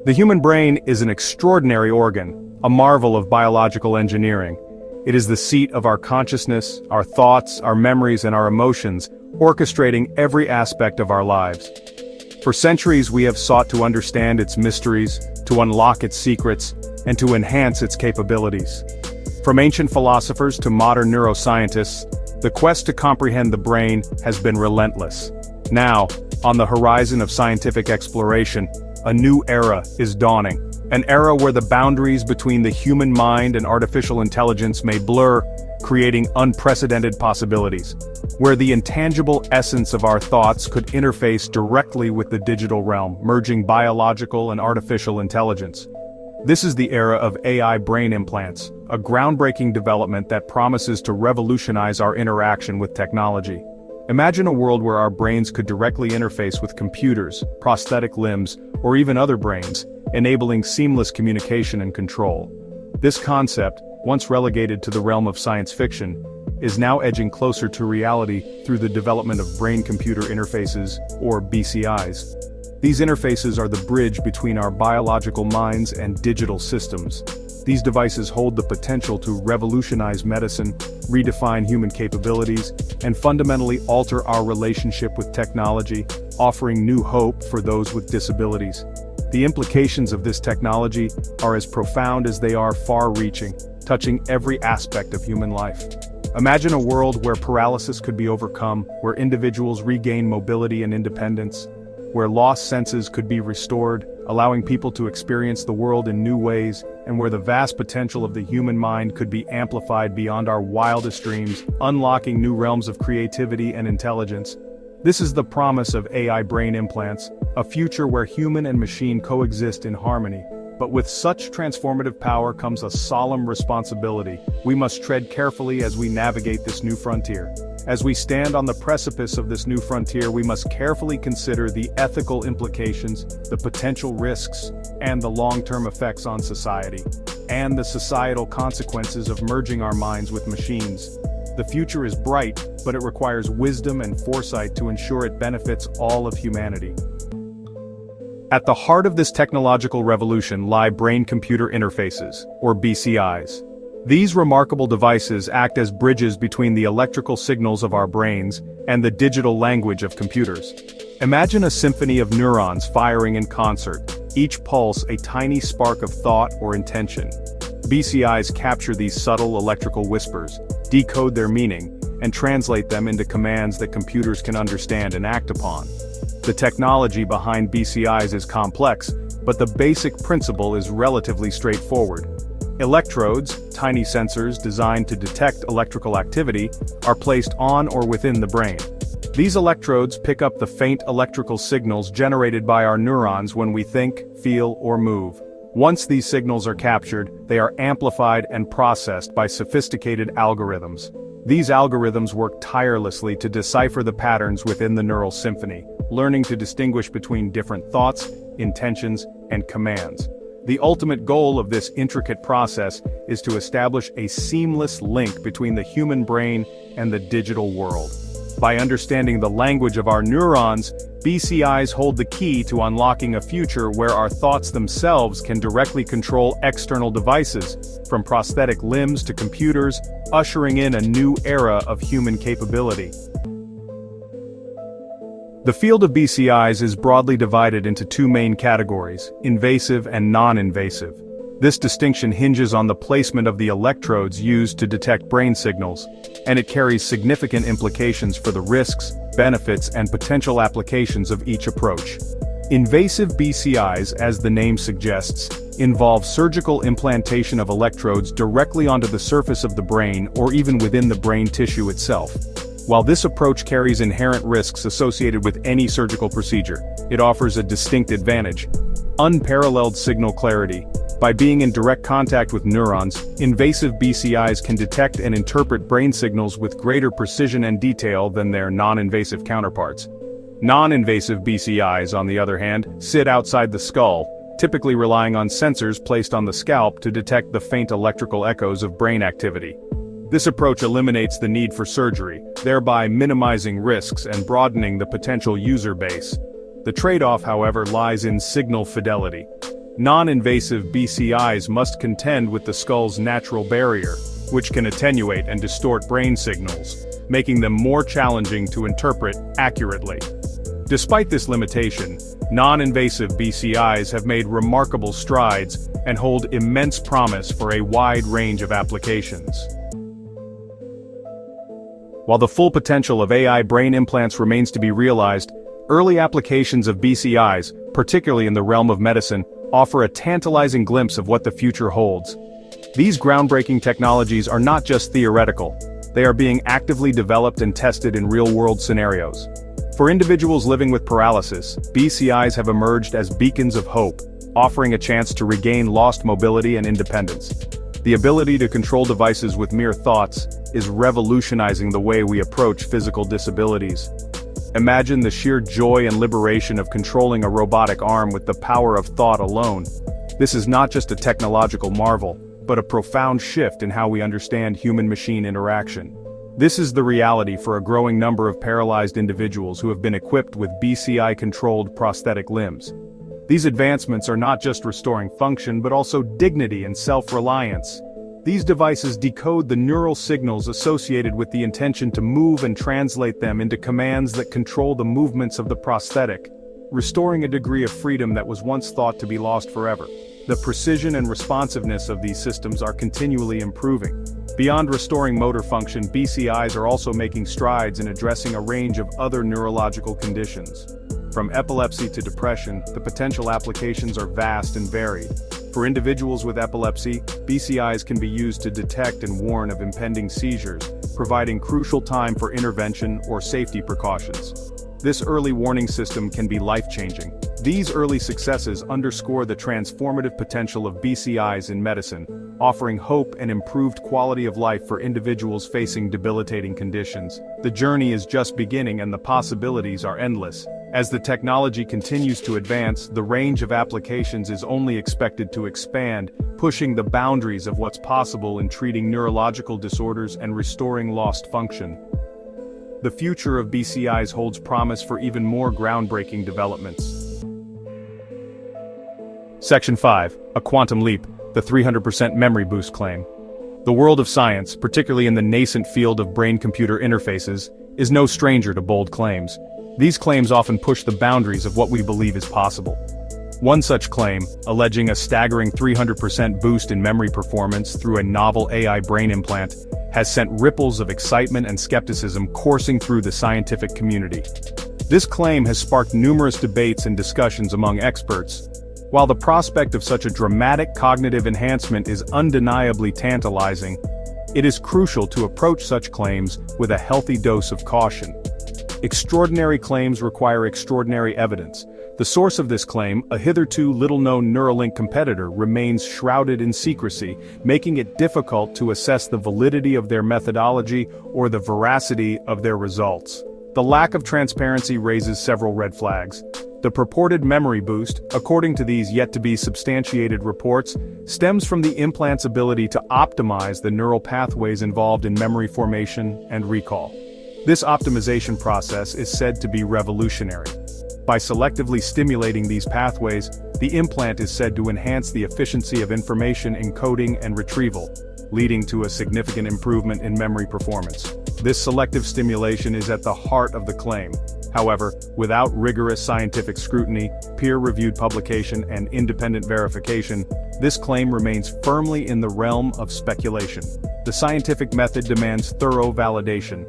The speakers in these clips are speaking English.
The human brain is an extraordinary organ, a marvel of biological engineering. It is the seat of our consciousness, our thoughts, our memories, and our emotions, orchestrating every aspect of our lives. For centuries we have sought to understand its mysteries, to unlock its secrets, and to enhance its capabilities. From ancient philosophers to modern neuroscientists, the quest to comprehend the brain has been relentless. Now, on the horizon of scientific exploration, a new era is dawning. An era where the boundaries between the human mind and artificial intelligence may blur, creating unprecedented possibilities. Where the intangible essence of our thoughts could interface directly with the digital realm, merging biological and artificial intelligence. This is the era of AI brain implants, a groundbreaking development that promises to revolutionize our interaction with technology. Imagine a world where our brains could directly interface with computers, prosthetic limbs, or even other brains, enabling seamless communication and control. This concept, once relegated to the realm of science fiction, is now edging closer to reality through the development of brain-computer interfaces, or BCIs. These interfaces are the bridge between our biological minds and digital systems. These devices hold the potential to revolutionize medicine, redefine human capabilities, and fundamentally alter our relationship with technology, offering new hope for those with disabilities. The implications of this technology are as profound as they are far-reaching, touching every aspect of human life. Imagine a world where paralysis could be overcome, where individuals regain mobility and independence, where lost senses could be restored, allowing people to experience the world in new ways, and where the vast potential of the human mind could be amplified beyond our wildest dreams, unlocking new realms of creativity and intelligence. This is the promise of AI brain implants, a future where human and machine coexist in harmony. But with such transformative power comes a solemn responsibility. We must tread carefully as we navigate this new frontier. As we stand on the precipice of this new frontier, we must carefully consider the ethical implications, the potential risks, and the long-term effects on society, and the societal consequences of merging our minds with machines. The future is bright, but it requires wisdom and foresight to ensure it benefits all of humanity. At the heart of this technological revolution lie brain-computer interfaces, or BCIs. These remarkable devices act as bridges between the electrical signals of our brains and the digital language of computers. Imagine a symphony of neurons firing in concert, each pulse a tiny spark of thought or intention. BCIs capture these subtle electrical whispers, decode their meaning, and translate them into commands that computers can understand and act upon. The technology behind BCIs is complex, but the basic principle is relatively straightforward. Electrodes, tiny sensors designed to detect electrical activity, are placed on or within the brain. These electrodes pick up the faint electrical signals generated by our neurons when we think, feel, or move. Once these signals are captured, they are amplified and processed by sophisticated algorithms. These algorithms work tirelessly to decipher the patterns within the neural symphony, learning to distinguish between different thoughts, intentions, and commands. The ultimate goal of this intricate process is to establish a seamless link between the human brain and the digital world. By understanding the language of our neurons, BCIs hold the key to unlocking a future where our thoughts themselves can directly control external devices, from prosthetic limbs to computers, ushering in a new era of human capability. The field of BCIs is broadly divided into two main categories, invasive and non-invasive. This distinction hinges on the placement of the electrodes used to detect brain signals, and it carries significant implications for the risks, benefits, and potential applications of each approach. Invasive BCIs, as the name suggests, involve surgical implantation of electrodes directly onto the surface of the brain or even within the brain tissue itself. While this approach carries inherent risks associated with any surgical procedure, it offers a distinct advantage: unparalleled signal clarity. By being in direct contact with neurons, invasive BCIs can detect and interpret brain signals with greater precision and detail than their non-invasive counterparts. Non-invasive BCIs, on the other hand, sit outside the skull, typically relying on sensors placed on the scalp to detect the faint electrical echoes of brain activity. This approach eliminates the need for surgery, thereby minimizing risks and broadening the potential user base. The trade-off, however, lies in signal fidelity. non-invasive BCIs must contend with the skull's natural barrier, which can attenuate and distort brain signals, making them more challenging to interpret accurately. Despite this limitation, non-invasive BCIs have made remarkable strides and hold immense promise for a wide range of applications. While the full potential of AI brain implants remains to be realized, early applications of BCIs, particularly in the realm of medicine, offer a tantalizing glimpse of what the future holds. These groundbreaking technologies are not just theoretical, they are being actively developed and tested in real-world scenarios. For individuals living with paralysis, BCIs have emerged as beacons of hope, offering a chance to regain lost mobility and independence. The ability to control devices with mere thoughts is revolutionizing the way we approach physical disabilities. Imagine the sheer joy and liberation of controlling a robotic arm with the power of thought alone. This is not just a technological marvel, but a profound shift in how we understand human-machine interaction. This is the reality for a growing number of paralyzed individuals who have been equipped with BCI-controlled prosthetic limbs. These advancements are not just restoring function but also dignity and self-reliance. These devices decode the neural signals associated with the intention to move and translate them into commands that control the movements of the prosthetic, restoring a degree of freedom that was once thought to be lost forever. The precision and responsiveness of these systems are continually improving. Beyond restoring motor function, BCIs are also making strides in addressing a range of other neurological conditions. From epilepsy to depression, the potential applications are vast and varied. For individuals with epilepsy, BCIs can be used to detect and warn of impending seizures, providing crucial time for intervention or safety precautions. This early warning system can be life-changing. These early successes underscore the transformative potential of BCIs in medicine, offering hope and improved quality of life for individuals facing debilitating conditions. The journey is just beginning and the possibilities are endless. As the technology continues to advance, the range of applications is only expected to expand, pushing the boundaries of what's possible in treating neurological disorders and restoring lost function. The future of BCIs holds promise for even more groundbreaking developments. Section 5. A quantum leap, the 300% memory boost claim. The world of science, particularly in the nascent field of brain-computer interfaces, is no stranger to bold claims. These claims often push the boundaries of what we believe is possible. One such claim, alleging a staggering 300% boost in memory performance through a novel AI brain implant, has sent ripples of excitement and skepticism coursing through the scientific community. This claim has sparked numerous debates and discussions among experts. While the prospect of such a dramatic cognitive enhancement is undeniably tantalizing, it is crucial to approach such claims with a healthy dose of caution. Extraordinary claims require extraordinary evidence. The source of this claim, a hitherto little-known Neuralink competitor, remains shrouded in secrecy, making it difficult to assess the validity of their methodology or the veracity of their results. The lack of transparency raises several red flags. The purported memory boost, according to these yet-to-be substantiated reports, stems from the implant's ability to optimize the neural pathways involved in memory formation and recall. This optimization process is said to be revolutionary. By selectively stimulating these pathways, the implant is said to enhance the efficiency of information encoding and retrieval, leading to a significant improvement in memory performance. This selective stimulation is at the heart of the claim. However, without rigorous scientific scrutiny, peer-reviewed publication, and independent verification, this claim remains firmly in the realm of speculation. The scientific method demands thorough validation.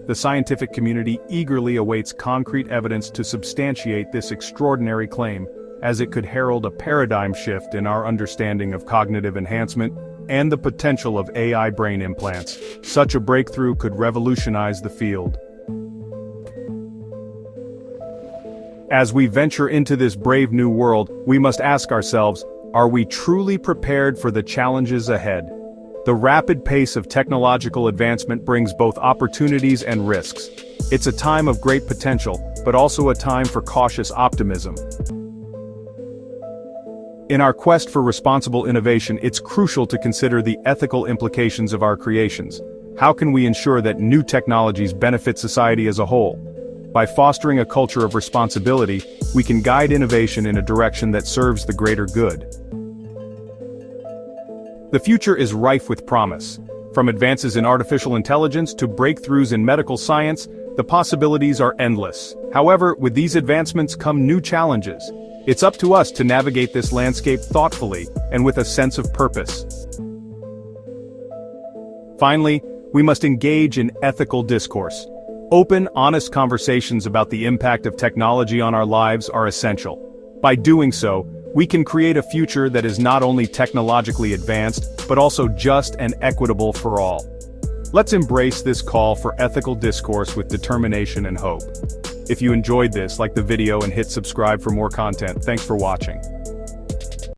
The scientific community eagerly awaits concrete evidence to substantiate this extraordinary claim, as it could herald a paradigm shift in our understanding of cognitive enhancement and the potential of AI brain implants. Such a breakthrough could revolutionize the field. As we venture into this brave new world, we must ask ourselves, are we truly prepared for the challenges ahead? The rapid pace of technological advancement brings both opportunities and risks. It's a time of great potential, but also a time for cautious optimism. In our quest for responsible innovation, it's crucial to consider the ethical implications of our creations. How can we ensure that new technologies benefit society as a whole? By fostering a culture of responsibility, we can guide innovation in a direction that serves the greater good. The future is rife with promise. From advances in artificial intelligence to breakthroughs in medical science, the possibilities are endless. However, with these advancements come new challenges. It's up to us to navigate this landscape thoughtfully and with a sense of purpose. Finally, we must engage in ethical discourse. Open, honest conversations about the impact of technology on our lives are essential. By doing so, we can create a future that is not only technologically advanced, but also just and equitable for all. Let's embrace this call for ethical discourse with determination and hope. If you enjoyed this, like the video and hit subscribe for more content. Thanks for watching.